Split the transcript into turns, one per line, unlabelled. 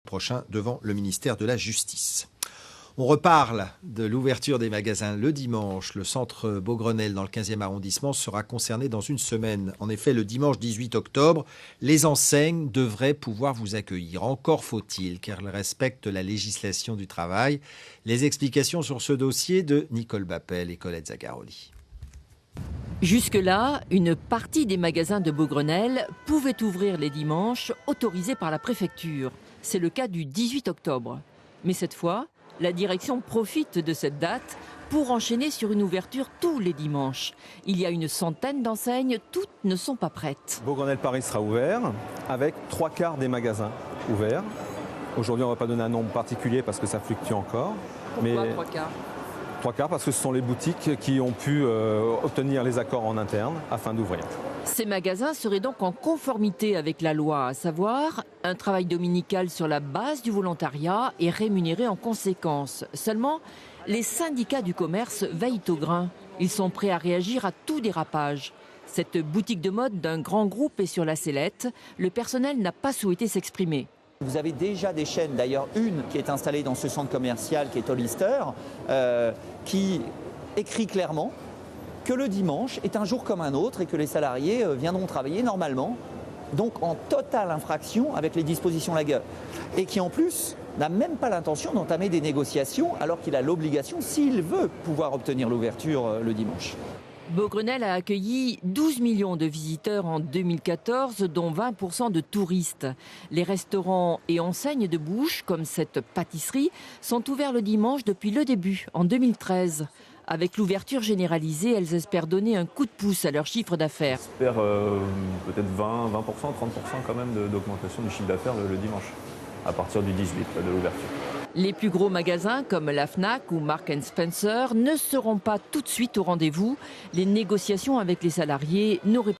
prochain devant le ministère de la Justice. On reparle de l'ouverture des magasins le dimanche. Le centre Beaugrenelle dans le 15e arrondissement sera concerné dans une semaine. En effet, le dimanche 18 octobre, les enseignes devraient pouvoir vous accueillir. Encore faut-il qu'elles respectent la législation du travail. Les explications sur ce dossier de Nicole Bappel et Colette Zagaroli.
Jusque-là, une partie des magasins de Beaugrenelle pouvaient ouvrir les dimanches autorisés par la préfecture. C'est le cas du 18 octobre. Mais cette fois, la direction profite de cette date pour enchaîner sur une ouverture tous les dimanches. Il y a une centaine d'enseignes, toutes ne sont pas prêtes.
Beaugrenelle Paris sera ouvert avec 3/4 des magasins ouverts. Aujourd'hui, on ne va pas donner un nombre particulier parce que ça fluctue encore.
Pourquoi
mais
3/4
3/4 parce que ce sont les boutiques qui ont pu obtenir les accords en interne afin d'ouvrir.
Ces magasins seraient donc en conformité avec la loi, à savoir un travail dominical sur la base du volontariat et rémunéré en conséquence. Seulement, les syndicats du commerce veillent au grain. Ils sont prêts à réagir à tout dérapage. Cette boutique de mode d'un grand groupe est sur la sellette. Le personnel n'a pas souhaité s'exprimer.
Vous avez déjà des chaînes, d'ailleurs une qui est installée dans ce centre commercial qui est Hollister, qui écrit clairement que le dimanche est un jour comme un autre et que les salariés viendront travailler normalement, donc en totale infraction avec les dispositions LAGUE. Et qui en plus n'a même pas l'intention d'entamer des négociations alors qu'il a l'obligation, s'il veut, pouvoir obtenir l'ouverture le dimanche.
Beaugrenelle a accueilli 12 millions de visiteurs en 2014, dont 20% de touristes. Les restaurants et enseignes de bouche, comme cette pâtisserie, sont ouverts le dimanche depuis le début, en 2013. Avec l'ouverture généralisée, elles espèrent donner un coup de pouce à leur chiffre d'affaires.
J'espère peut-être 20%, 30% quand même d'augmentation du chiffre d'affaires le dimanche, à partir du 18 de l'ouverture.
Les plus gros magasins comme la Fnac ou Marks & Spencer ne seront pas tout de suite au rendez-vous. Les négociations avec les salariés n'auraient